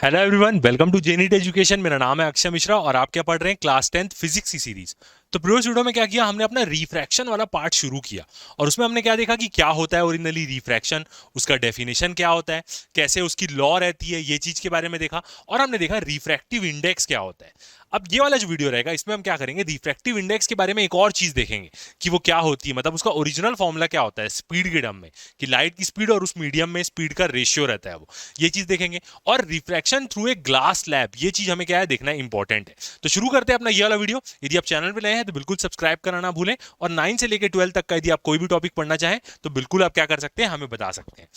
Hello everyone, welcome to Genit education. मेरा नाम है अक्षय मिश्रा और आप क्या पढ़ रहे हैं? क्लास 10th फिजिक्स की सीरीज। तो प्रीवियस वीडियो में क्या किया हमने, अपना रिफ्रैक्शन वाला पार्ट शुरू किया और उसमें हमने क्या देखा कि क्या होता है ओरिजिनली रिफ्रैक्शन, उसका डेफिनेशन क्या होता है, कैसे उसकी लॉ रहती है, ये चीज के बारे में देखा। और हमने देखा रिफ्रैक्टिव इंडेक्स क्या होता है। अब ये वाला जो वीडियो रहेगा इसमें हम क्या करेंगे, रिफ्रैक्टिव इंडेक्स के बारे में एक और चीज देखेंगे कि वो क्या होती है, मतलब उसका ओरिजिनल फॉर्मूला क्या होता है स्पीड के टर्म में, कि लाइट की स्पीड और उस मीडियम में स्पीड का रेशियो रहता है वो, ये चीज देखेंगे। और refraction through a glass slab, ये चीज हमें क्या है देखना इंपॉर्टेंट है। तो शुरू करते हैं अपना ये वाला वीडियो। यदि आप चैनल पे नए हैं तो बिल्कुल सब्सक्राइब करना ना भूलें, और 9 से लेकर 12 तक का यदि आप कोई भी टॉपिक पढ़ना चाहें तो बिल्कुल आप क्या कर सकते हैं, हमें बता सकते हैं।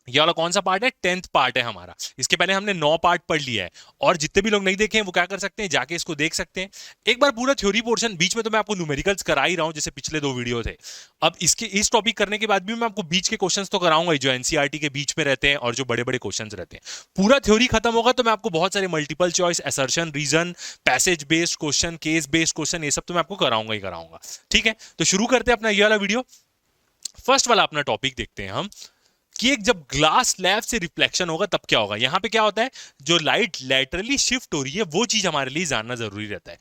ये वाला कौन सा पार्ट है? 10th पार्ट है हमारा। इसके पहले हमने 9 पार्ट पढ़ लिया है, और जितने भी लोग नहीं देखे हैं वो क्या कर सकते हैं, जाके इसको देख सकते हैं एक बार पूरा थ्योरी पोर्शन। बीच में तो मैं आपको न्यूमेरिकल्स करा ही रहा हूं जैसे पिछले 2 वीडियो थे। अब इसके इस टॉपिक करने के बाद भी मैं आपको बीच के क्वेश्चंस तो कराऊंगा जो एनसीईआरटी के बीच में रहते हैं और जो बड़े बड़े क्वेश्चंस रहते हैं। पूरा थ्योरी खत्म होगा तो मैं आपको बहुत सारे multiple choice, assertion, reason, passage based question, case based question, ये सब तो मैं आपको कराऊंगा ही कराऊंगा। ठीक है, तो शुरू करते हैं अपना ये वाला वीडियो। फर्स्ट वाला अपना टॉपिक देखते हैं हम, कि एक जब ग्लास स्लैब से रिफ्लेक्शन होगा तब क्या होगा। यहां पे क्या होता है, जो लाइट लैटरली शिफ्ट हो रही है वो चीज हमारे लिए जानना जरूरी रहता है।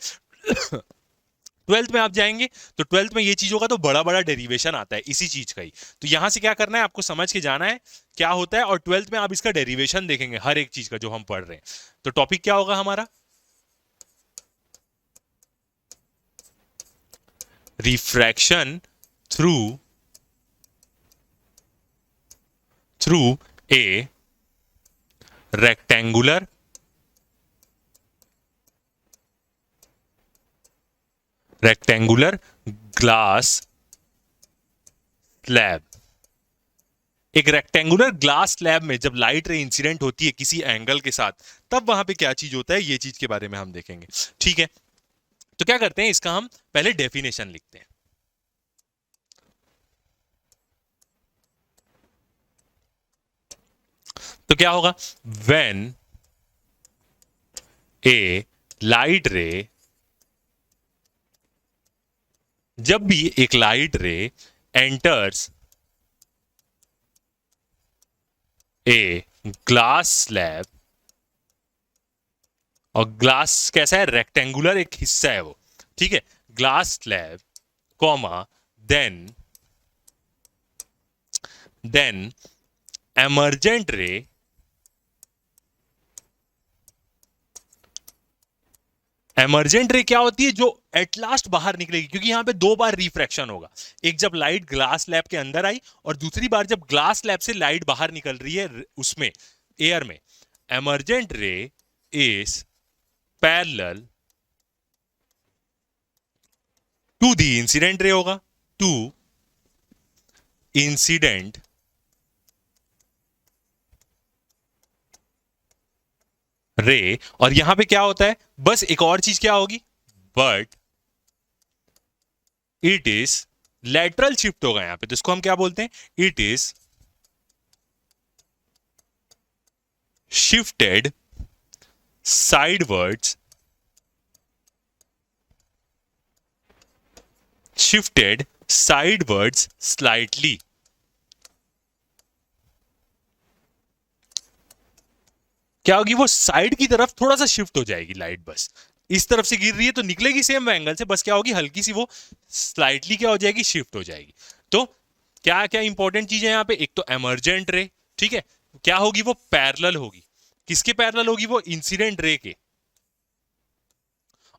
12th में आप जाएंगे तो 12th में ये चीज होगा तो बड़ा बड़ा डेरिवेशन आता है इसी चीज का ही। तो यहां से क्या करना है, आपको समझ के जाना है क्या होता है, और 12th में आप इसका डेरिवेशन देखेंगे हर एक चीज का जो हम पढ़ रहे हैं। तो टॉपिक क्या होगा हमारा, refraction through through a rectangular rectangular glass slab. एक रेक्टेंगुलर ग्लास स्लैब में जब लाइट रे इंसिडेंट होती है किसी एंगल के साथ, तब वहां पे क्या चीज होता है, ये चीज के बारे में हम देखेंगे। ठीक है, तो क्या करते हैं, इसका हम पहले डेफिनेशन लिखते हैं। तो क्या होगा, व्हेन ए लाइट रे, जब भी एक light ray enters a glass slab, और ग्लास कैसा है, रेक्टेंगुलर एक हिस्सा है वो, ठीक है, glass slab, comma, then then emergent ray, emergent ray क्या होती है, जो एट लास्ट बाहर निकलेगी, क्योंकि यहां पे 2 बार रिफ्रैक्शन होगा। एक जब लाइट ग्लास स्लैब के अंदर आई, और दूसरी बार जब ग्लास स्लैब से लाइट बाहर निकल रही है उसमें, एयर में। Emergent ray is parallel to the incident ray होगा, टू इंसिडेंट रे। और यहां पे क्या होता है, बस एक और चीज क्या होगी, but it is lateral shift होगा यहां पे, तो इसको हम क्या बोलते हैं, it is shifted sideways, shifted sideways slightly. क्या होगी, वो साइड की तरफ थोड़ा सा शिफ्ट हो जाएगी लाइट, बस इस तरफ से गिर रही है तो निकलेगी सेम एंगल से, बस क्या होगी, हल्की सी वो स्लाइटली क्या हो जाएगी, शिफ्ट हो जाएगी। तो क्या क्या इंपॉर्टेंट चीजें यहां पे, एक तो एमर्जेंट रे, ठीक है, क्या होगी, वो पैरेलल होगी, किसके पैरेलल होगी, वो इंसिडेंट रे के।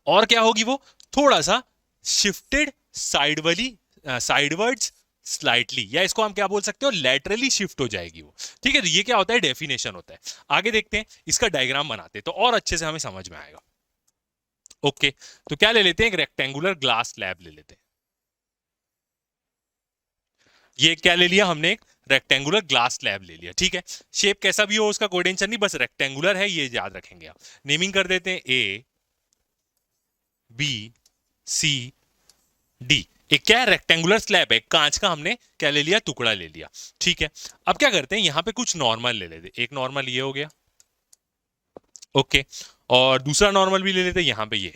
और क्या होगी, वो थोड़ा सा शिफ्टेड साइड वाली, साइडवर्ड्स स्लाइटली, या इसको हम क्या बोल सकते हो, लेटरली शिफ्ट हो जाएगी वो। ठीक है, तो ये क्या होता है, डेफिनेशन होता है। आगे देखते हैं, इसका डायग्राम बनाते हैं तो और अच्छे से हमें समझ में आएगा। ओके, तो क्या ले लेते हैं, एक रेक्टेंगुलर ग्लास स्लैब ले लेते हैं। ये क्या ले लिया हमने, एक रेक्टेंगुलर ग्लास स्लैब ले लिया, ठीक है। शेप कैसा भी हो उसका कोई टेंशन नहीं, बस रेक्टेंगुलर है ये याद रखेंगे आप। नेमिंग कर देते हैं ए बी सी डी। एक क्या है, रेक्टेंगुलर स्लैब है, कांच का हमने क्या ले लिया, टुकड़ा ले लिया। ठीक है, अब क्या करते हैं, यहां पे कुछ नॉर्मल ले लेते, एक नॉर्मल ये हो गया, ओके, और दूसरा नॉर्मल भी ले लेते हैं यहां पे ये,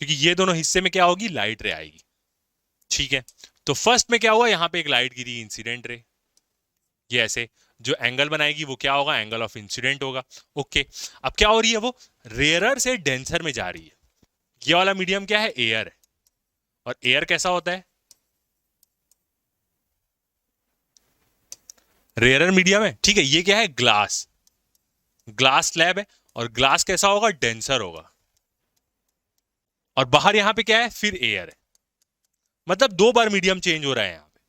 क्योंकि ये दोनों हिस्से में क्या होगी, लाइट रे आएगी। ठीक है, तो फर्स्ट में क्या हुआ, यहां पे एक लाइट गिरी, इंसिडेंट रे, ये ऐसे। जो एंगल बनाएगी वो क्या होगा, एंगल ऑफ इंसिडेंट होगा। ओके, अब क्या हो रही है, वो रेयरर से डेंसर में जा रही है। ये वाला मीडियम क्या है, एयर है। और एयर कैसा होता है, रेयरर मीडियम है, ठीक है। ये क्या है, ग्लास, ग्लास स्लैब है, और ग्लास कैसा होगा, डेंसर होगा। और बाहर यहां पे क्या है, फिर एयर है, मतलब 2 बार मीडियम चेंज हो रहा है यहां पे,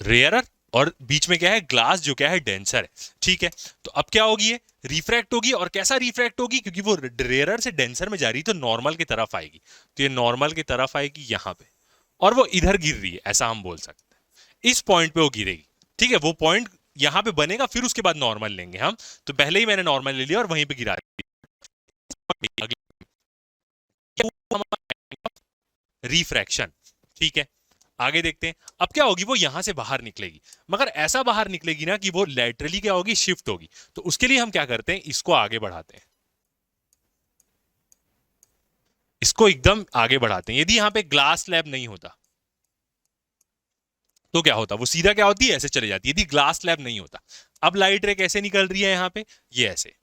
रेयरर और बीच में क्या है, ग्लास, जो क्या है, डेंसर है, ठीक है। तो अब क्या होगी, ये रिफ्रैक्ट होगी, और कैसा रिफ्रैक्ट होगी, क्योंकि वो रेयरर से डेंसर में जा रही है तो नॉर्मल की तरफ आएगी। तो ये नॉर्मल की तरफ आएगी यहां पे, और वो इधर गिर रही है, ऐसा हम बोल सकते हैं। इस पॉइंट पे वो गिरेगी, ठीक है। वो पॉइंट यहां पे बनेगा, फिर उसके बाद नॉर्मल लेंगे हम। तो पहले ही मैंने नॉर्मल ले लिया और वहीं पे गिरा दिया। रिफ्रैक्शन, ठीक है। आगे देखते हैं, अब क्या होगी, वो यहां से बाहर निकलेगी, मगर ऐसा बाहर निकलेगी ना कि वो लैटरली क्या होगी, शिफ्ट होगी। तो उसके लिए हम क्या करते हैं, इसको आगे बढ़ाते हैं, इसको एकदम आगे बढ़ाते हैं। यदि यहां पे ग्लास स्लैब नहीं होता तो क्या होता, वो सीधा क्या होती है, ऐसे चले जाती है, यदि ग्लास स्लैब नहीं होता। अब लाइट रे कैसे निकल रही है यहां पे, ये ऐसे।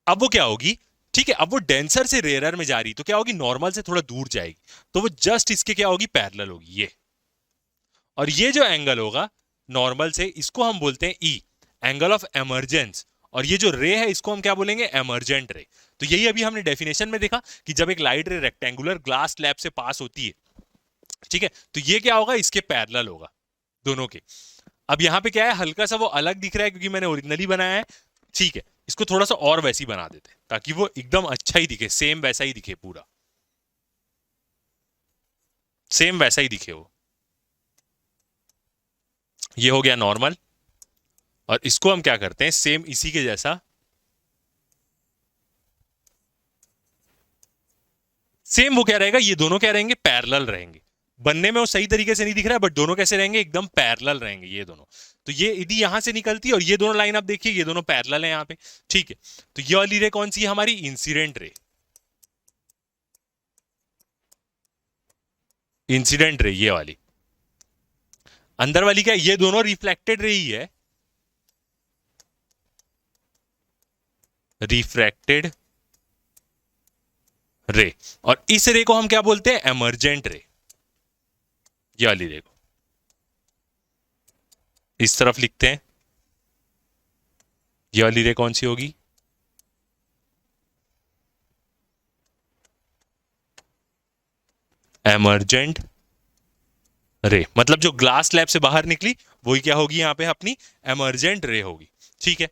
अब वो क्या होगी, ठीक है, अब वो डेंसर से रेयरर में जा रही, तो क्या होगी, नॉर्मल से थोड़ा दूर जाएगी, तो वो जस्ट इसके क्या होगी, पैरेलल होगी ये। और ये जो एंगल होगा नॉर्मल से, इसको हम बोलते हैं ई, एंगल ऑफ एमर्जेंस। और ये जो रे है, इसको हम क्या बोलेंगे, एमर्जेंट रे। तो यही अभी हमने डेफिनेशन में देखा कि जब एक लाइट रे रेक्टेंगुलर ग्लास स्लैब से पास होती है, ठीक है, तो ये क्या होगा, इसके पैरेलल होगा दोनों के। अब यहां पे क्या है, हल्का सा वो अलग दिख रहा है क्योंकि मैंने ओरिजिनली बनाया है, ठीक है। इसको थोड़ा सा और वैसी बना देते हैं ताकि वो एकदम अच्छा ही दिखे, सेम वैसा ही दिखे, पूरा सेम वैसा ही दिखे वो। ये हो गया नॉर्मल, और इसको हम क्या करते हैं, सेम इसी के जैसा, सेम वो क्या रहेगा, ये दोनों क्या रहेंगे, पैरेलल रहेंगे। बनने में वो सही तरीके से नहीं दिख रहा है, बट दोनों कैसे रहेंगे, एकदम पैरेलल रहेंगे ये दोनों। तो ये यदि यहां से निकलती है, और ये दोनों लाइन आप देखिए, ये दोनों पैरेलल है यहाँ पे, ठीक है। तो ये वाली रे कौन सी है हमारी, इंसिडेंट रे, इंसिडेंट रे ये वाली। अंदर वाली क्या है, ये दोनों रिफ्लेक्टेड रे ही है, रिफ्रैक्टेड रे। और इस रे को हम क्या बोलते हैं, एमर्जेंट रे, ये वाली रे को इस तरफ लिखते हैं। ये वाली रे कौन सी होगी, एमर्जेंट रे, मतलब जो ग्लास स्लैब से बाहर निकली वही क्या होगी, यहां पे अपनी एमर्जेंट रे होगी, ठीक है।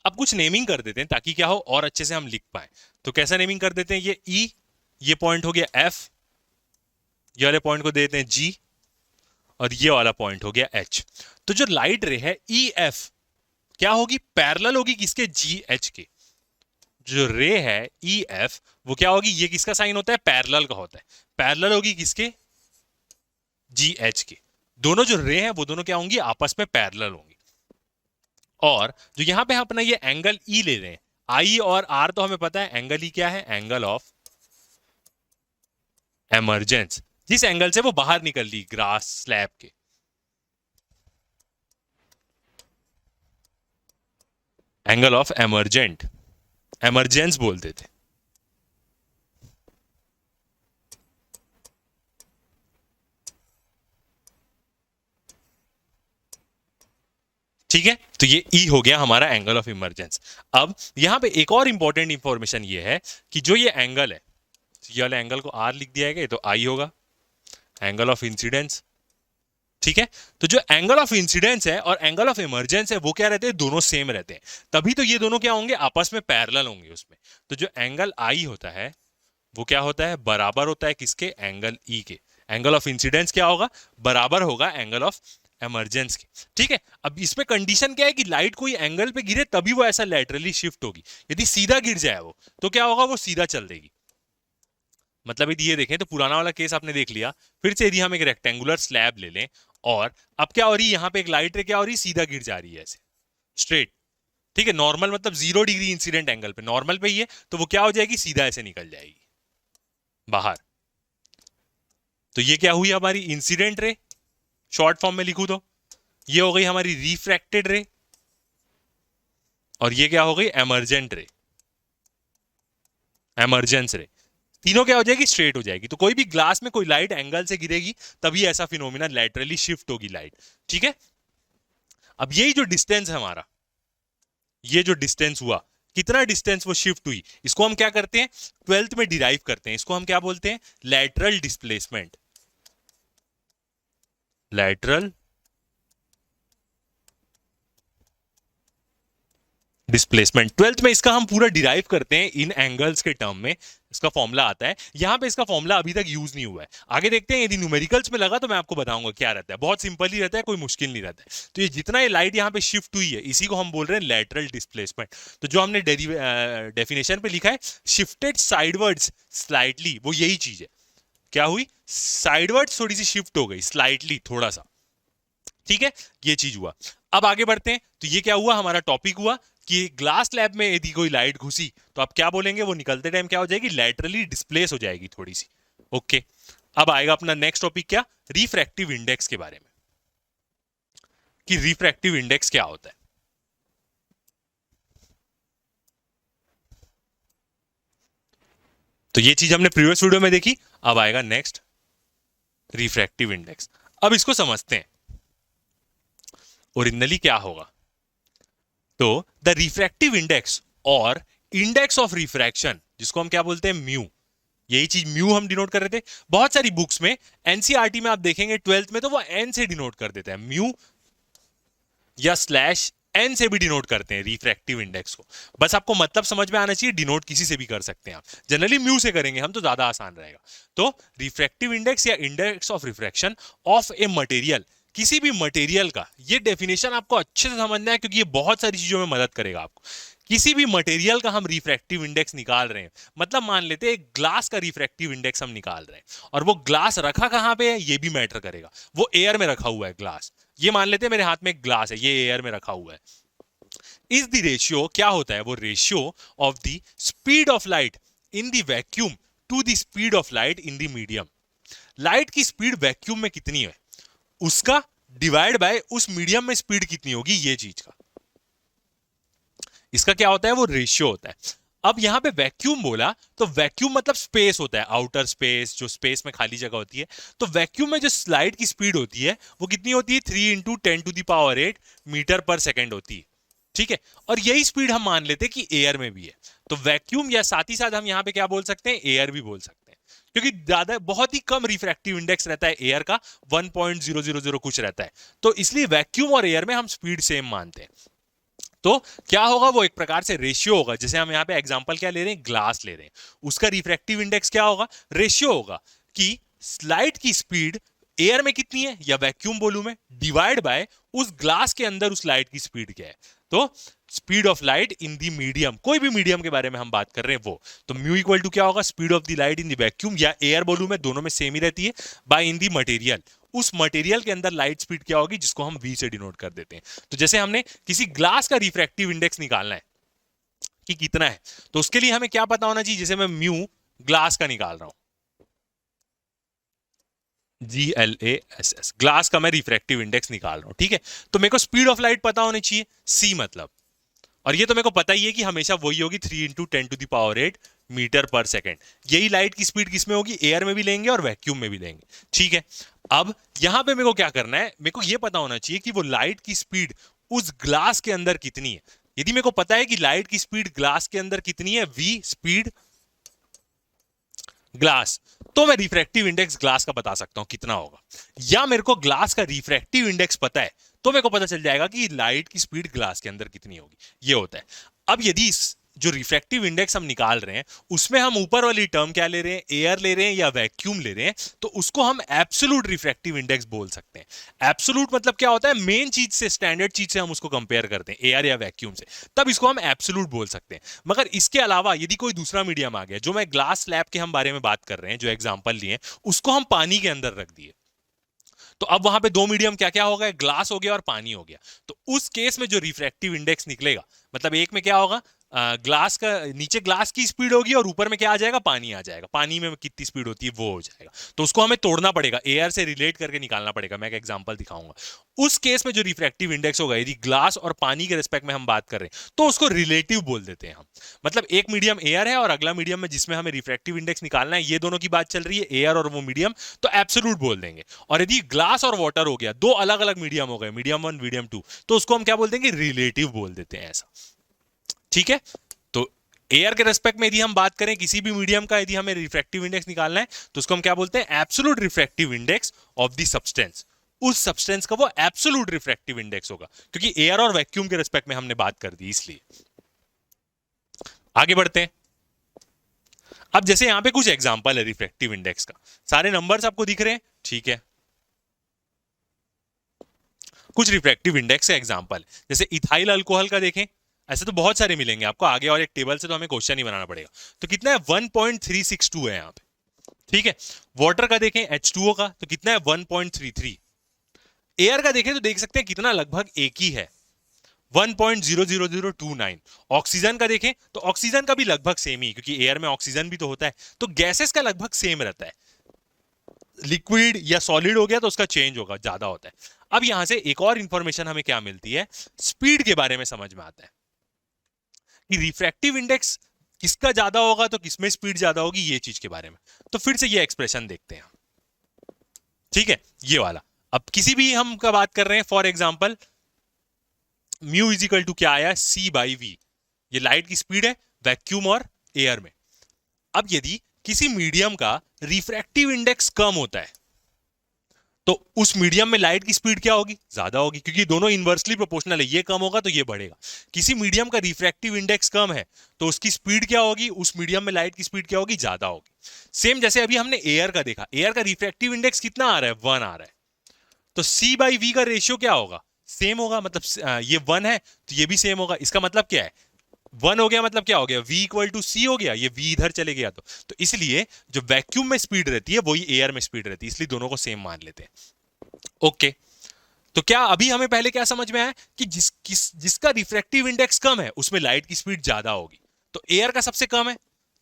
अब कुछ नेमिंग कर देते हैं ताकि क्या हो, और अच्छे से हम लिख पाए। तो कैसा नेमिंग कर देते हैं, ये ई, ये पॉइंट हो गया एफ, ये वाले पॉइंट को दे देते हैं जी, और ये वाला पॉइंट हो गया एच। तो जो लाइट रे है ई एफ क्या होगी, पैरेलल होगी किसके, जी एच के। जो रे है ई एफ, वो क्या होगी, ये किसका साइन होता है, पैरेलल का होता है, पैरेलल होगी किसके, जी एच के। दोनों जो रे हैं वो दोनों क्या होंगी, आपस में पैरेलल होंगी। और जो यहां पे हम अपना ये एंगल ई ले रहे हैं, आई और आर तो हमें पता है, एंगल ई क्या है, एंगल ऑफ एमर्जेंस, जिस एंगल से वो बाहर निकल ली ग्रास स्लैब के, एंगल ऑफ एमर्जेंट, एमरजेंस बोलते थे, ठीक है। तो ये ई हो गया हमारा एंगल ऑफ इमरजेंस। अब यहां पे एक और इंपॉर्टेंट इंफॉर्मेशन ये है कि जो ये एंगल है, ये वाले एंगल को आर लिख दिया गया, तो आई होगा एंगल ऑफ इंसिडेंस, ठीक है। तो जो एंगल ऑफ इंसिडेंस है और एंगल ऑफ इमरजेंस है वो क्या रहते हैं, दोनों सेम रहते हैं, तभी तो ये दोनों क्या होंगे, आपस में पैरेलल होंगे उसमें। तो जो एंगल आई होता है वो क्या होता है, बराबर होता है किसके, एंगल ई के। एंगल ऑफ इंसिडेंस क्या होगा, बराबर होगा एंगल ऑफ एमरजेंस के, ठीक है। अब इसमें कंडीशन क्या है कि लाइट कोई एंगल पे गिरे तभी वो ऐसा लैटरली शिफ्ट होगी, यदि सीधा गिर जाए वो तो क्या होगा, वो सीधा चल देगी। मतलब यदि ये देखें तो पुराना वाला केस आपने देख लिया, फिर से यदि हम एक रेक्टेंगुलर स्लैब ले लें, और अब क्या हो रही है, यहां पे एक लाइट रे क्या हो रही है, सीधा गिर जा रही है ऐसे स्ट्रेट, ठीक है। नॉर्मल मतलब 0 डिग्री इंसिडेंट एंगल पे, नॉर्मल पे ही है, तो वो क्या हो जाएगी, सीधा ऐसे निकल जाएगी बाहर। तो ये क्या हुई हमारी इंसिडेंट रे, शॉर्ट फॉर्म में लिखूं तो ये हो गई हमारी रिफ्रैक्टेड रे और ये क्या हो गई एमर्जेंट रे, एमर्जेंस रे। तीनों क्या हो जाएगी, स्ट्रेट हो जाएगी। तो कोई भी ग्लास में कोई लाइट एंगल से गिरेगी तभी ऐसा फिनोमिना लैटरली शिफ्ट होगी लाइट। ठीक है, अब यही जो डिस्टेंस है हमारा, ये जो डिस्टेंस हुआ, कितना डिस्टेंस वो शिफ्ट हुई, इसको हम क्या करते हैं, 12th में डिराइव करते हैं। इसको हम क्या बोलते हैं, lateral displacement, lateral displacement. 12th में इसका हम पूरा डिराइव करते हैं इन एंगल्स के टर्म में, इसका फॉर्मूला आता है। यहां पे इसका फॉर्मूला अभी तक यूज नहीं हुआ है, आगे देखते हैं। यदि न्यूमेरिकल्स में लगा तो मैं आपको बताऊंगा क्या रहता है, बहुत सिंपल ही रहता है, कोई मुश्किल नहीं रहता है। तो ये जितना ये लाइट यहाँ पे शिफ्ट हुई है इसी को हम बोल रहे हैं लैटरल डिस्प्लेसमेंट। तो जो हमने डेफिनेशन पे लिखा है शिफ्टेड साइडवर्ड्स स्लाइटली, वो यही चीज है। क्या हुई, साइडवर्ड्स थोड़ी सी शिफ्ट हो गई स्लाइटली, थोड़ा सा। ठीक है, ये चीज हुआ। अब आगे बढ़ते हैं। तो ये क्या हुआ, हमारा टॉपिक हुआ कि ग्लास स्लैब में यदि कोई लाइट घुसी तो आप क्या बोलेंगे, वो निकलते टाइम क्या हो जाएगी, लैटरली डिस्प्लेस हो जाएगी थोड़ी सी। ओके, अब आएगा अपना नेक्स्ट टॉपिक, क्या, रिफ्रैक्टिव इंडेक्स के बारे में, कि रिफ्रैक्टिव इंडेक्स क्या होता है। तो ये चीज हमने प्रीवियस वीडियो में देखी। अब आएगा नेक्स्ट, रिफ्रैक्टिव इंडेक्स। अब इसको समझते हैं ओरिजिनली क्या होगा। तो द रिफ्रैक्टिव इंडेक्स और इंडेक्स ऑफ रिफ्रैक्शन, जिसको हम क्या बोलते हैं, म्यू, यही चीज म्यू हम डिनोट कर रहे थे। बहुत सारी बुक्स में, एनसीईआरटी में आप देखेंगे 12th में, तो वो एन से डिनोट कर देते हैं, म्यू या स्लैश एन से भी डिनोट करते हैं रिफ्रैक्टिव इंडेक्स को। बस आपको मतलब समझ में आना चाहिए, डिनोट किसी से भी कर सकते हैं आप, जनरली म्यू से करेंगे हम तो ज्यादा आसान रहेगा। तो रिफ्रैक्टिव इंडेक्स या index of refraction of a material, किसी भी मटेरियल का, ये डेफिनेशन आपको अच्छे से समझना है क्योंकि ये बहुत सारी चीजों में मदद करेगा आपको। किसी भी मटेरियल का हम रिफ्रैक्टिव इंडेक्स निकाल रहे हैं, मतलब मान लेते हैं एक ग्लास का रिफ्रैक्टिव इंडेक्स हम निकाल रहे हैं, और वो ग्लास रखा कहां पे है ये भी मैटर करेगा। वो एयर में रखा हुआ है ग्लास, ये मान लेते हैं मेरे हाथ में एक ग्लास है, ये एयर में रखा हुआ है। इज द रेशियो, क्या होता है वो, ratio of the speed of light in the vacuum to the speed of light in the medium. Light की स्पीड वैक्यूम में कितनी है उसका डिवाइड बाय उस मीडियम में स्पीड कितनी होगी, ये चीज का, इसका क्या होता है, वो रेशियो होता है। अब यहां पे वैक्यूम बोला तो वैक्यूम मतलब स्पेस होता है, आउटर स्पेस, जो स्पेस में खाली जगह होती है। तो वैक्यूम में जो लाइट की स्पीड होती है वो कितनी होती है, 3 इंटू 10⁸ मीटर पर सेकेंड होती है। ठीक है, और यही स्पीड हम मान लेते हैं कि एयर में भी है। तो वैक्यूम, या साथ ही साथ हम यहां पे क्या बोल सकते हैं, एयर भी बोल सकते हैं, क्योंकि ज्यादा, बहुत ही कम रिफ्रैक्टिव इंडेक्स रहता है एयर का, 1.000 कुछ रहता है। तो इसलिए वैक्यूम और एयर में हम स्पीड सेम मानते हैं। तो क्या होगा, वो एक प्रकार से रेशियो होगा। जैसे हम यहाँ पे एग्जांपल क्या ले रहे हैं, ग्लास ले रहे हैं, उसका रिफ्रैक्टिव इंडेक्स क्या होगा, रेशियो होगा कि लाइट की स्पीड एयर में कितनी है, या वैक्यूम बोलूं मैं, डिवाइड बाय उस ग्लास के अंदर उस लाइट की स्पीड क्या है। तो speed of light in the medium, कोई भी मीडियम के बारे में हम बात कर रहे हैं वो, तो म्यू इक्वल टू क्या होगा, speed of the light in the vacuum, या एयर बोलूं मैं, दोनों में सेम ही रहती है, बाय इन दी मटेरियल, उस मटेरियल के अंदर लाइट स्पीड क्या होगी, जिसको हम v से डिनोट कर देते हैं। तो जैसे हमने किसी ग्लास का रिफ्रैक्टिव इंडेक्स निकालना है कि कितना है, तो उसके लिए हमें क्या पता होना चाहिए, जैसे मैं म्यू ग्लास का निकाल रहा हूं, GLASS, ग्लास का मैं रिफ्रैक्टिव इंडेक्स निकाल रहा हूं, ठीक है। तो मेरे को स्पीड ऑफ लाइट पता होनी चाहिए, c मतलब, और ये तो मेरे को पता ही है कि हमेशा वही होगी 3 इंटू 10⁸ मीटर पर सेकेंड। यही लाइट की स्पीड किसमें होगी, एयर में भी लेंगे और वैक्यूम में भी लेंगे, ठीक है। अब यहां पे मेरे को क्या करना है, मेरे को ये पता होना चाहिए कि वो लाइट की स्पीड उस ग्लास के अंदर कितनी है। यदि मेरे को पता है कि लाइट की स्पीड ग्लास के अंदर कितनी है, v स्पीड ग्लास, तो मैं रिफ्रैक्टिव इंडेक्स ग्लास का बता सकता हूं कितना होगा। या मेरे को ग्लास का रिफ्रैक्टिव इंडेक्स पता है तो मेरे को पता चल जाएगा कि लाइट की स्पीड ग्लास के अंदर कितनी होगी, ये होता है। अब यदि जो रिफ्रैक्टिव इंडेक्स हम निकाल रहे हैं उसमें हम ऊपर वाली टर्म क्या ले रहे हैं, एयर ले रहे हैं या वैक्यूम ले रहे हैं, तो उसको हम एब्सोल्यूट रिफ्रैक्टिव इंडेक्स बोल सकते हैं। एब्सोल्यूट मतलब क्या होता है, मेन चीज से, स्टैंडर्ड चीज से हम उसको कंपेयर करते हैं, एयर या वैक्यूम से, तब इसको हम एब्सोल्यूट बोल सकते हैं। मगर इसके अलावा यदि कोई दूसरा मीडियम आ गया, जो मैं ग्लास स्लैब के हम बारे में बात कर रहे हैं, जो एग्जाम्पल लिए, उसको हम पानी के अंदर रख दिए, तो अब वहां पे दो मीडियम क्या क्या हो गए, ग्लास हो गया और पानी हो गया। तो उस केस में जो रिफ्रैक्टिव इंडेक्स निकलेगा, मतलब एक में क्या होगा, ग्लास का नीचे ग्लास की स्पीड होगी और ऊपर में क्या आ जाएगा, पानी आ जाएगा, पानी में कितनी स्पीड होती है वो हो जाएगा। तो उसको हमें तोड़ना पड़ेगा, एयर से रिलेट करके निकालना पड़ेगा। मैं एक एग्जांपल दिखाऊंगा। उस केस में जो रिफ्रैक्टिव इंडेक्स होगा, यदि ग्लास और पानी के रिस्पेक्ट में हम बात कर रहे हैं तो उसको रिलेटिव बोल देते हैं हम। मतलब एक मीडियम एयर है और अगला मीडियम में जिसमें हमें रिफ्रैक्टिव इंडेक्स निकालना है, ये दोनों की बात चल रही है, एयर और वो मीडियम, तो एब्सोल्यूट बोल देंगे। और यदि ग्लास और वाटर हो गया, दो अलग अलग मीडियम हो गए, मीडियम 1 मीडियम 2, तो उसको हम क्या बोल देंगे, रिलेटिव बोल देते हैं ऐसा। ठीक है, तो एयर के रेस्पेक्ट में यदि हम बात करें किसी भी मीडियम का, यदि हमें रिफ्रैक्टिव इंडेक्स निकालना है तो उसको हम क्या बोलते हैं, absolute refractive index of the substance. उस सब्सटेंस का वो एब्सोल्यूट रिफ्रैक्टिव इंडेक्स होगा, क्योंकि एयर और वैक्यूम के रेस्पेक्ट में हमने बात कर दी इसलिए। आगे बढ़ते हैं। अब जैसे यहां पे कुछ एग्जांपल है रिफ्रैक्टिव इंडेक्स का, सारे नंबर्स आपको दिख रहे हैं, ठीक है। कुछ रिफ्रैक्टिव इंडेक्स का एग्जांपल, जैसे इथाइल अल्कोहल का देखें, ऐसे तो बहुत सारे मिलेंगे आपको आगे, और एक टेबल से तो हमें क्वेश्चन ही बनाना पड़ेगा। तो कितना है, 1.362 है यहाँ पे, ठीक है। वाटर का देखें, H2O का, तो कितना है, 1.33। एयर का देखें तो देख सकते हैं कितना लगभग एक ही है, 1.00029। ऑक्सीजन का देखें तो ऑक्सीजन का भी लगभग सेम ही, क्योंकि एयर में ऑक्सीजन भी तो होता है, तो गैसेस का लगभग सेम रहता है। लिक्विड या सॉलिड हो गया तो उसका चेंज होगा, ज्यादा होता है। अब यहां से एक और इंफॉर्मेशन हमें क्या मिलती है, स्पीड के बारे में समझ में आता है कि रिफ्रैक्टिव इंडेक्स किसका ज्यादा होगा तो किसमें स्पीड ज्यादा होगी, ये चीज के बारे में। तो फिर से ये एक्सप्रेशन देखते हैं, ठीक है, ये वाला। अब किसी भी हम का बात कर रहे हैं, for example mu is equal to क्या आया, C/V। ये लाइट की स्पीड है वैक्यूम और एयर में। अब यदि किसी मीडियम का रिफ्रैक्टिव इंडेक्स कम होता है तो उस मीडियम में लाइट की स्पीड क्या होगी, ज्यादा होगी, क्योंकि दोनों इनवर्सली प्रोपोर्शनल है, ये कम होगा तो ये बढ़ेगा। किसी मीडियम का रिफ्रैक्टिव इंडेक्स कम है तो उसकी स्पीड क्या होगी, उस मीडियम में लाइट की स्पीड क्या होगी, ज्यादा होगी। सेम जैसे अभी हमने एयर का देखा, एयर का रिफ्रैक्टिव इंडेक्स कितना आ रहा है, 1 आ रहा है, तो C/V का रेशियो क्या होगा, सेम होगा। मतलब ये 1 है तो ये भी सेम होगा। इसका मतलब क्या है, 1 हो गया मतलब क्या हो गया, V इक्वल टू C हो गया, ये V इधर चले गया तो इसलिए जो वैक्यूम में स्पीड रहती है वही एयर में स्पीड रहती है, इसलिए दोनों को सेम मान लेते हैं। ओके, तो क्या अभी हमें पहले क्या समझ में आया कि जिसका रिफ्रैक्टिव इंडेक्स कम है उसमें लाइट की स्पीड ज्यादा होगी। तो एयर का सबसे कम है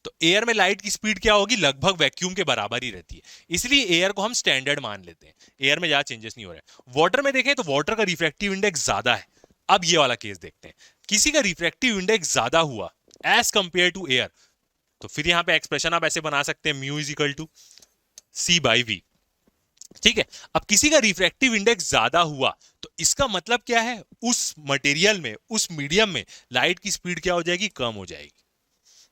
तो एयर में लाइट की स्पीड क्या होगी, लगभग वैक्यूम के बराबर ही रहती है, इसलिए एयर को हम स्टैंडर्ड मान लेते हैं, एयर में ज्यादा चेंजेस नहीं हो रहे। वाटर में देखें तो वाटर का रिफ्रैक्टिव इंडेक्स ज्यादा है। अब ये वाला केस देखते हैं, किसी का रिफ्रैक्टिव इंडेक्स ज्यादा हुआ एज कंपेयर टू एयर, तो फिर यहां पे एक्सप्रेशन आप ऐसे बना सकते हैं, mu is equal to C/V। ठीक है, अब किसी का रिफ्रैक्टिव इंडेक्स ज्यादा हुआ तो इसका मतलब क्या है, उस मटेरियल में, उस मीडियम में लाइट की स्पीड क्या हो जाएगी, कम हो जाएगी।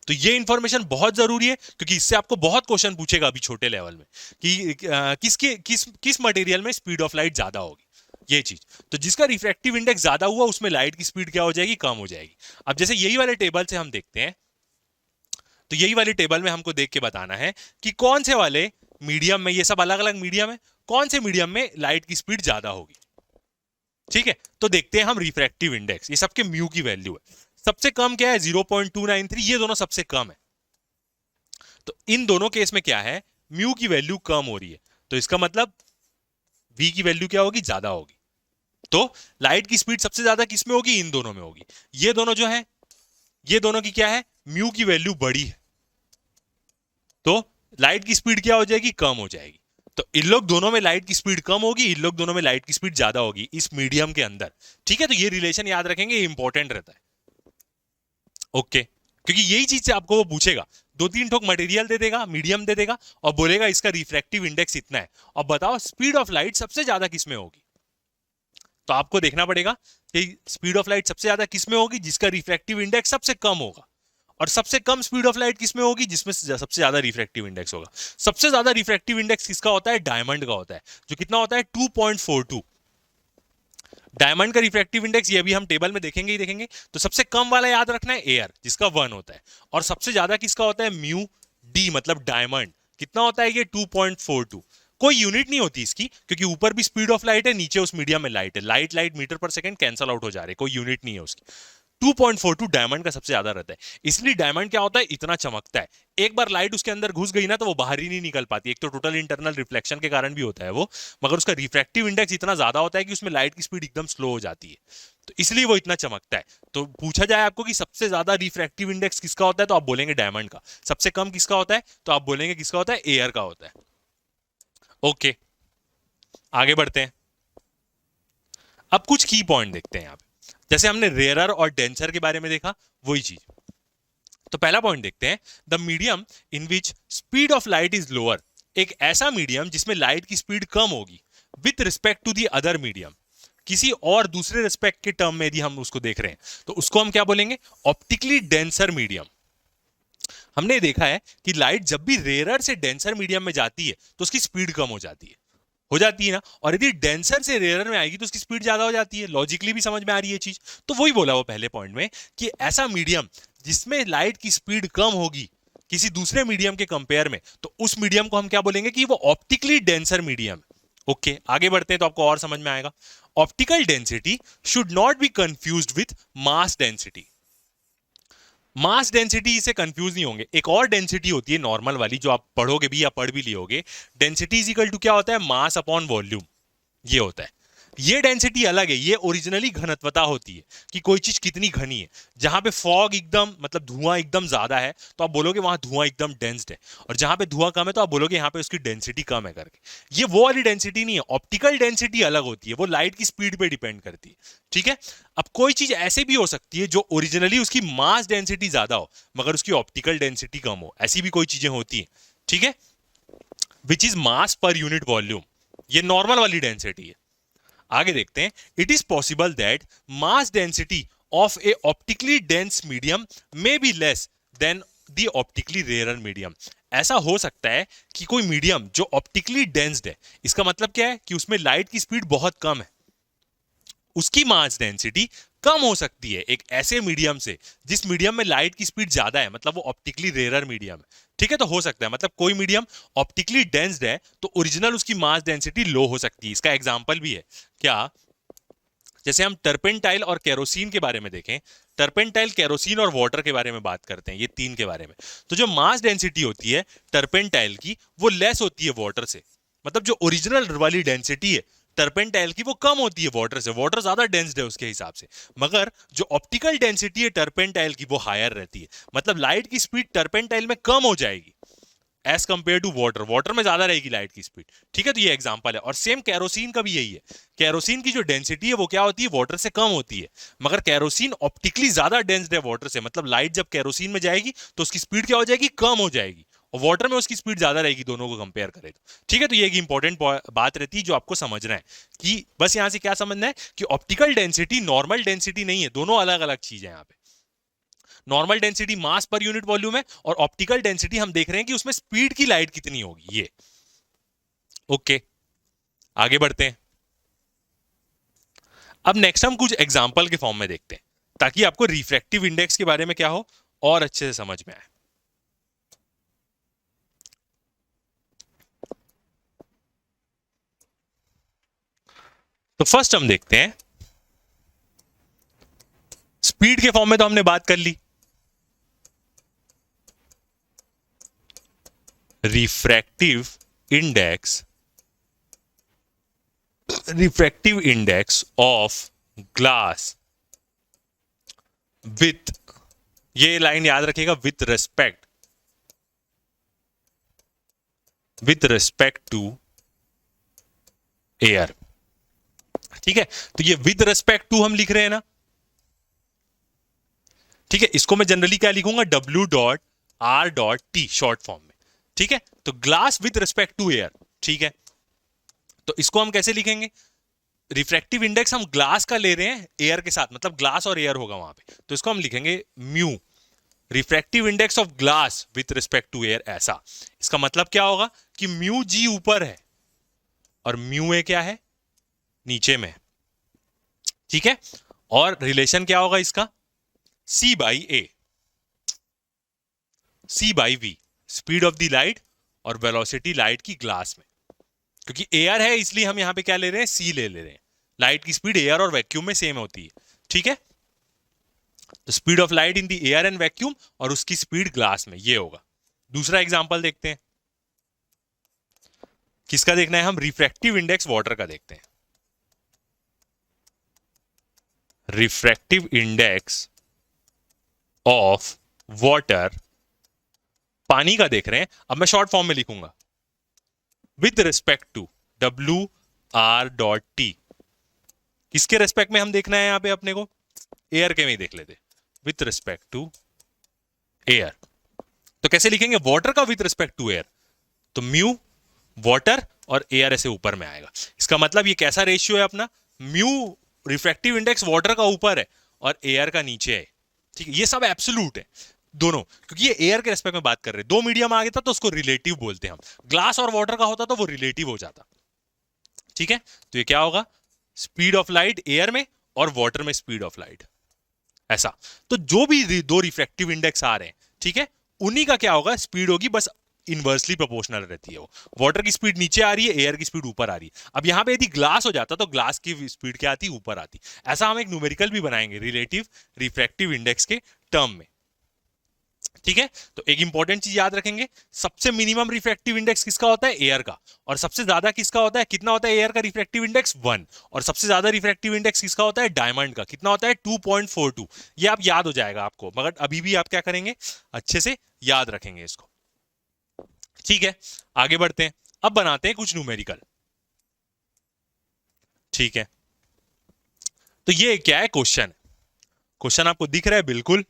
तो ये इंफॉर्मेशन बहुत जरूरी है, क्योंकि इससे आपको बहुत क्वेश्चन पूछेगा अभी छोटे लेवल में कि किस मटेरियल में स्पीड ऑफ लाइट ज्यादा होगी, ये चीज। तो जिसका रिफ्रैक्टिव इंडेक्स ज्यादा हुआ उसमें लाइट की स्पीड क्या हो जाएगी, कम हो जाएगी। अब जैसे यही वाले टेबल से हम देखते हैं, तो यही वाले टेबल में हमको देख के बताना है कि कौन से वाले मीडियम में, ये सब अलग अलग मीडियम है, कौन से मीडियम में लाइट की स्पीड ज्यादा होगी। ठीक है, तो देखते हैं हम रिफ्रैक्टिव इंडेक्स, ये सबके म्यू की वैल्यू है। सबसे कम क्या है, 0.293, ये दोनों सबसे कम है। तो इन दोनों केस में क्या है, म्यू की वैल्यू कम हो रही है, तो इसका मतलब V की वैल्यू क्या होगी, ज्यादा होगी। तो लाइट की स्पीड सबसे ज्यादा किसमें होगी, इन दोनों में होगी। ये दोनों जो है, ये दोनों की क्या है, म्यू की वैल्यू बड़ी है, तो लाइट की स्पीड क्या हो जाएगी, कम हो जाएगी। तो इन लोग दोनों में लाइट की स्पीड कम होगी, इन लोग दोनों में लाइट की स्पीड ज्यादा होगी इस मीडियम के अंदर। ठीक है, तो ये रिलेशन याद रखेंगे, इंपॉर्टेंट रहता है। ओके, क्योंकि यही चीज से आपको वो पूछेगा, 2-3 ठोक मटेरियल दे देगा, मीडियम दे देगा और बोलेगा इसका रिफ्रैक्टिव इंडेक्स इतना है, और बताओ स्पीड ऑफ लाइट सबसे ज्यादा किसमें होगी। तो आपको देखना पड़ेगा कि स्पीड ऑफ लाइट सबसे ज्यादा किसमें होगी, जिसका रिफ्रैक्टिव इंडेक्स सबसे कम होगा, और सबसे कम स्पीड ऑफ लाइट किसमें होगी, जिसमें सबसे ज्यादा रिफ्रैक्टिव इंडेक्स होगा। सबसे ज्यादा रिफ्रैक्टिव इंडेक्स किसका होता है, डायमंड का होता है, जो कितना होता है, 2.42। डायमंड का रिफ्रैक्टिव इंडेक्स, ये अभी हम टेबल में देखेंगे ही देखेंगे। तो सबसे कम वाला याद रखना है एयर, जिसका 1 होता है, और सबसे ज्यादा किसका होता है, म्यू डी, मतलब डायमंड, कितना होता है ये, 2.42। कोई यूनिट नहीं होती इसकी, क्योंकि ऊपर भी स्पीड ऑफ लाइट है, नीचे उस मीडियम में लाइट है, लाइट लाइट मीटर पर सेकंड कैंसल आउट हो जा रहे, कोई यूनिट नहीं है उसकी। 2.42 डायमंड का सबसे ज्यादा रहता है, इसलिए डायमंड क्या होता है, इतना चमकता है। एक बार लाइट उसके अंदर घुस गई ना तो वो बाहर ही नहीं निकल पाती। एक तो टोटल इंटरनल रिफ्लेक्शन के कारण भी होता है वो, मगर उसका रिफ्रैक्टिव इंडेक्स इतना ज्यादा होता है कि उसमें लाइट की स्पीड एकदम स्लो हो जाती है। तो इसलिए वो इतना चमकता है। तो पूछा जाए आपको कि सबसे ज्यादा रिफ्रैक्टिव इंडेक्स किसका होता है, तो आप बोलेंगे डायमंड का। सबसे कम किसका होता है, तो आप बोलेंगे किसका होता है, एयर का होता है। ओके, आगे बढ़ते हैं। अब कुछ की पॉइंट देखते हैं यहाँ पे। जैसे हमने रेयरर और डेंसर के बारे में देखा, वही चीज। तो पहला पॉइंट देखते हैं, the medium in which speed of light is lower. एक ऐसा मीडियम जिसमें लाइट की स्पीड कम होगी with respect to the other medium. किसी और दूसरे रिस्पेक्ट के टर्म में यदि हम उसको देख रहे हैं तो उसको हम क्या बोलेंगे, ऑप्टिकली डेंसर मीडियम। हमने देखा है कि लाइट जब भी रेयरर से डेंसर मीडियम में जाती है तो उसकी स्पीड कम हो जाती है ना, और यदि डेंसर से रेयर में आएगी तो उसकी स्पीड ज्यादा हो जाती है। लॉजिकली भी समझ में आ रही है चीज। तो वही बोला वो पहले पॉइंट में कि ऐसा मीडियम जिसमें लाइट की स्पीड कम होगी किसी दूसरे मीडियम के कंपेयर में, तो उस मीडियम को हम क्या बोलेंगे कि वो ऑप्टिकली डेंसर मीडियम। ओके, आगे बढ़ते हैं तो आपको और समझ में आएगा। Optical density should not be confused with mass density. Mass density से कंफ्यूज नहीं होंगे। एक और डेंसिटी होती है नॉर्मल वाली, जो आप पढ़ोगे भी या पढ़ भी लिए होगे। डेंसिटी इज इक्वल टू क्या होता है, मास अपॉन वॉल्यूम, ये होता है। ये डेंसिटी अलग है, ये ओरिजिनली घनत्वता होती है कि कोई चीज कितनी घनी है। जहां पे फॉग एकदम मतलब धुआं एकदम ज्यादा है तो आप बोलोगे वहां धुआं एकदम डेंस्ड है, और जहां पे धुआं कम है तो आप बोलोगे यहां पे उसकी डेंसिटी कम है करके। ये वो वाली डेंसिटी नहीं है। ऑप्टिकल डेंसिटी अलग होती है, वो लाइट की स्पीड पे डिपेंड करती है। ठीक है। अब कोई चीज ऐसे भी हो सकती है जो ओरिजिनली उसकी मास डेंसिटी ज्यादा हो मगर उसकी ऑप्टिकल डेंसिटी कम हो, ऐसी भी कोई चीजें होती है। ठीक है, विच is mass per unit volume. ये नॉर्मल वाली डेंसिटी है। आगे देखते हैं, it is possible that mass density of a optically dense medium may be less than the optically rare medium. ऐसा हो सकता है कि कोई मीडियम जो ऑप्टिकली डेंस्ड है, इसका मतलब क्या है कि उसमें लाइट की स्पीड बहुत कम है, उसकी मास डेंसिटी कम हो सकती है एक ऐसे मीडियम से जिस मीडियम में लाइट की स्पीड ज्यादा है, मतलब वो ऑप्टिकली रेयर मीडियम है। ठीक है, तो हो सकता है मतलब कोई मीडियम ऑप्टिकली डेंस्ड है तो ओरिजिनल उसकी मास डेंसिटी लो हो सकती है। इसका एग्जांपल भी है क्या, जैसे हम टर्पेंटाइल और केरोसिन के बारे में देखें। टर्पेंटाइल, केरोसिन और वाटर के बारे में बात करते हैं, ये तीन के बारे में। तो जो मास डेंसिटी होती है टर्पेंटाइल की वो लेस होती है वाटर से। मतलब जो ओरिजिनल वाली डेंसिटी है टर्पेंटाइल की वो कम होती है वाटर से, वाटर ज्यादा डेंस्ड है उसके हिसाब से। मगर जो ऑप्टिकल डेंसिटी है टर्पेंटाइल की वो हायर रहती है, मतलब लाइट की स्पीड टर्पेंटाइल में कम हो जाएगी as compare to water. Water में ज्यादा रहेगी लाइट की स्पीड। ठीक है, तो ये एग्जांपल है। और सेम कैरोसिन का भी यही है। कैरोसिन की जो डेंसिटी है वो क्या होती है, वाटर से कम होती है, मगर कैरोसिन ऑप्टिकली ज्यादा डेंस्ड है वाटर से। मतलब लाइट जब कैरोसिन में जाएगी तो उसकी स्पीड क्या हो जाएगी, कम हो जाएगी, और वाटर में उसकी स्पीड ज्यादा रहेगी, दोनों को कंपेयर करें तो। ठीक है, तो ये एक इंपॉर्टेंट बात रहती है जो आपको समझना है कि बस यहां से क्या समझना है कि ऑप्टिकल डेंसिटी नॉर्मल डेंसिटी नहीं है, दोनों अलग अलग चीज है यहाँ पे। Normal density mass per unit volume है, और ऑप्टिकल डेंसिटी हम देख रहे हैं कि उसमें स्पीड की लाइट कितनी होगी ये। ओके, आगे बढ़ते हैं। अब नेक्स्ट हम कुछ एग्जांपल के फॉर्म में देखते हैं ताकि आपको रिफ्रैक्टिव इंडेक्स के बारे में क्या हो और अच्छे से समझ में आए। तो फर्स्ट हम देखते हैं, स्पीड के फॉर्म में तो हमने बात कर ली। Refractive index, refractive index of glass with, ये लाइन याद रखिएगा, विथ रेस्पेक्ट टू एयर। ठीक है, तो ये विद रेस्पेक्ट टू हम लिख रहे हैं ना। ठीक है, इसको मैं जनरली क्या लिखूंगा, W.R.T शॉर्ट फॉर्म में। ठीक है, तो glass with respect to air. ठीक है, तो इसको हम कैसे लिखेंगे, रिफ्रैक्टिव इंडेक्स हम ग्लास का ले रहे हैं एयर के साथ, मतलब ग्लास और एयर होगा वहां पे, तो इसको हम लिखेंगे mu, refractive index of glass with respect to air. ऐसा इसका मतलब क्या होगा कि म्यू जी ऊपर है और म्यू ए क्या है, नीचे में। ठीक है, और रिलेशन क्या होगा इसका, C by a, C by v, speed of the light और वेलोसिटी लाइट की ग्लास में। क्योंकि एयर है इसलिए हम यहां पे क्या ले रहे हैं, C ले रहे हैं। लाइट की स्पीड एयर और वैक्यूम में सेम होती है। ठीक है, तो speed of light in the air and vacuum और उसकी स्पीड ग्लास में, ये होगा। दूसरा एग्जांपल देखते हैं, किसका देखना है, हम रिफ्रैक्टिव इंडेक्स वाटर का देखते हैं। रिफ्रैक्टिव इंडेक्स ऑफ वाटर, पानी का देख रहे हैं, अब मैं शॉर्ट फॉर्म में लिखूंगा विद रिस्पेक्ट टू WR.T। किसके रेस्पेक्ट में हम देखना है यहां पे अपने को? एयर के में ही देख लेते, विथ रिस्पेक्ट टू एयर। तो कैसे लिखेंगे वाटर का विथ रिस्पेक्ट टू एयर? तो म्यू वाटर और एयर ऐसे ऊपर में आएगा। इसका मतलब ये कैसा रेशियो है अपना? म्यू रिफ्रैक्टिव इंडेक्स वाटर का ऊपर है और एयर का नीचे है। ठीक है, ये सब एब्सोल्यूट है दोनों, क्योंकि ये एयर के रेस्पेक्ट में बात कर रहे हैं। दो मीडियम आ गया था तो उसको रिलेटिव बोलते हैं हम। ग्लास और वाटर का होता तो वो रिलेटिव हो जाता। ठीक है, तो ये क्या होगा? स्पीड ऑफ लाइट एयर में और वाटर में स्पीड ऑफ लाइट, ऐसा। तो जो भी दो रिफ्रैक्टिव इंडेक्स आ रहे हैं, ठीक है, उन्हीं का क्या होगा? स्पीड होगी, बस इनवर्सली प्रोपोर्शनल रहती है वो। वाटर की स्पीड नीचे आ रही है, एयर की स्पीड ऊपर आ रही है। अब यहां पे यदि ग्लास हो जाता तो ग्लास की स्पीड क्या आती? ऊपर आती। ऐसा हम एक न्यूमेरिकल भी बनाएंगे रिलेटिव रिफ्रैक्टिव इंडेक्स के टर्म में। ठीक है, तो एक इंपॉर्टेंट चीज याद रखेंगे, सबसे मिनिमम रिफ्रैक्टिव इंडेक्स किसका होता है? एयर का। और सबसे ज्यादा किसका होता है? कितना होता है एयर का रिफ्रैक्टिव इंडेक्स? 1। और सबसे ज्यादा रिफ्रैक्टिव इंडेक्स किसका होता है? डायमंड का। कितना होता है? 2.42। ये आप याद हो जाएगा आपको, मगर अभी भी आप क्या करेंगे? अच्छे से याद रखेंगे इसको। ठीक है, आगे बढ़ते हैं। अब बनाते हैं कुछ न्यूमेरिकल। ठीक है, तो ये क्या है? क्वेश्चन। क्वेश्चन आपको दिख रहा है? बिल्कुल।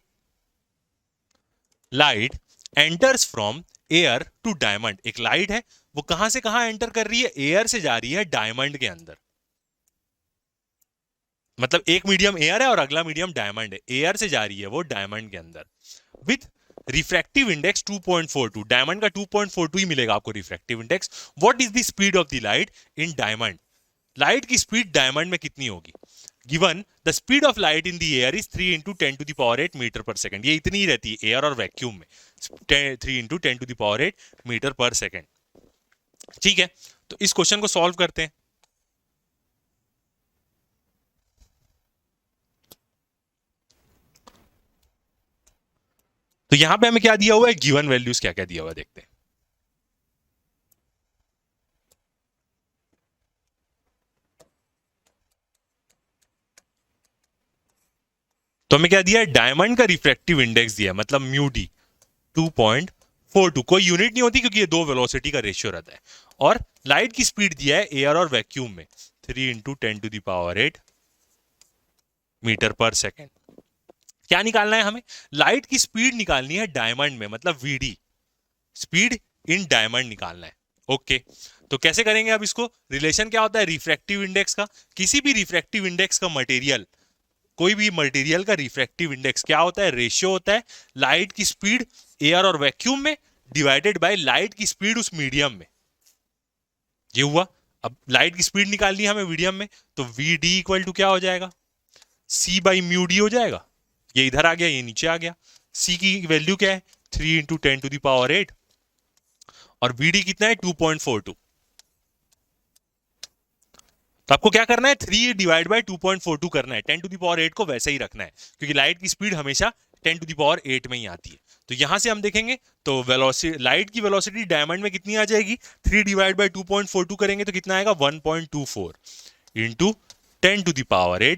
Light enters from air to diamond. एक लाइट है, वो कहां से कहां एंटर कर रही है? एयर से जा रही है डायमंड के अंदर। मतलब एक मीडियम एयर है और अगला मीडियम डायमंड है। एयर से जा रही है वो डायमंड के अंदर विथ रिफ्रैक्टिव इंडेक्स 2.42। डायमंड का 2.42 ही मिलेगा आपको refractive index. What is the speed of the light in diamond? Light की स्पीड डायमंड में कितनी होगी? Given the speed of light in the air is 3 into 10⁸ metre per second. ये इतनी ही रहती है एयर और वैक्यूम में, 3 इंटू 10⁸ मीटर पर सेकेंड। ठीक है, तो इस क्वेश्चन को सॉल्व करते हैं। तो यहां पे हमें क्या दिया हुआ है? गिवन वैल्यूज क्या क्या दिया हुआ है देखते हैं। तो हमें क्या दिया है? डायमंड का रिफ्रैक्टिव इंडेक्स दिया है, मतलब म्यू डी 2.42। कोई यूनिट नहीं होती क्योंकि ये दो वेलोसिटी का रेशियो रहता है। और लाइट की स्पीड दिया है एयर और वैक्यूम में 3 इंटू 10⁸ मीटर पर सेकेंड। क्या निकालना है हमें? लाइट की स्पीड निकालनी है डायमंड में, मतलब वीडी, स्पीड इन डायमंड निकालना है। ओके, तो कैसे करेंगे अब इसको? रिलेशन क्या होता है रिफ्रैक्टिव इंडेक्स का? किसी भी रिफ्रैक्टिव इंडेक्स का मटेरियल, कोई भी मटेरियल का रिफ्रैक्टिव इंडेक्स क्या होता है? रेशियो होता है लाइट की स्पीड एयर और वैक्यूम में डिवाइडेड बाय लाइट की स्पीड उस मीडियम में। ये हुआ। अब लाइट की स्पीड निकालनी है हमें मीडियम में, तो वी डी इक्वल टू क्या हो जाएगा? सी बाई म्यू डी हो जाएगा। ये इधर आ गया, ये नीचे आ गया। सी की वैल्यू क्या है? 3 इंटू 10⁸ और वी डी कितना है? 2.42। तो आपको क्या करना है? 3 डिवाइड बाय 2.42 करना है। 10⁸ को वैसे ही रखना है क्योंकि लाइट की स्पीड हमेशा 10⁸ में ही आती है। तो यहां से हम देखेंगे तो वेलोसिटी, लाइट की वेलोसिटी डायमंड में कितनी आ जाएगी? 3 डिवाइड बाय 2.42 करेंगे तो कितना आएगा? 1.24 इंटू 10⁸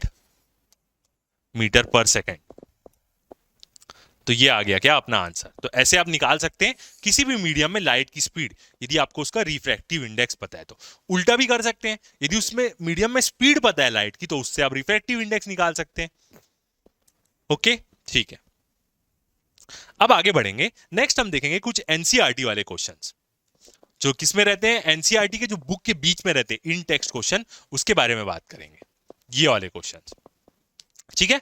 मीटर पर सेकेंड। तो ये आ गया क्या अपना आंसर? तो ऐसे आप निकाल सकते हैं किसी भी मीडियम में लाइट की स्पीड, यदि आपको उसका रिफ्रैक्टिव इंडेक्स पता है तो। उल्टा भी कर सकते हैं, यदि उसमें मीडियम में स्पीड पता है लाइट की तो उससे आप रिफ्रैक्टिव इंडेक्स निकाल सकते हैं। ओके, ठीक है। अब आगे बढ़ेंगे। नेक्स्ट हम देखेंगे कुछ एनसीईआरटी वाले क्वेश्चंस, जो किसमें रहते हैं? एनसीईआरटी के जो बुक के बीच में रहते हैं, इन टेक्स्ट क्वेश्चन, उसके बारे में बात करेंगे। ये वाले क्वेश्चंस, ठीक है।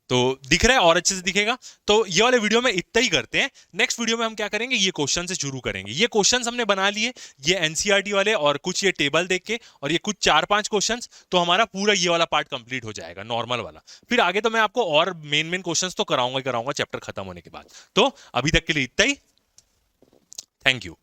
तो दिख रहा है और अच्छे से दिखेगा। तो ये वाले वीडियो में इतना ही करते हैं। नेक्स्ट वीडियो में हम क्या करेंगे? ये क्वेश्चन से शुरू करेंगे। ये क्वेश्चंस हमने बना लिए, ये एनसीईआरटी वाले और कुछ ये टेबल देख के और ये कुछ 4-5 क्वेश्चंस, तो हमारा पूरा ये वाला पार्ट कंप्लीट हो जाएगा, नॉर्मल वाला। फिर आगे तो मैं आपको और मेन क्वेश्चंस तो कराऊंगा ही कराऊंगा चैप्टर खत्म होने के बाद। तो अभी तक के लिए इतना ही। Thank you.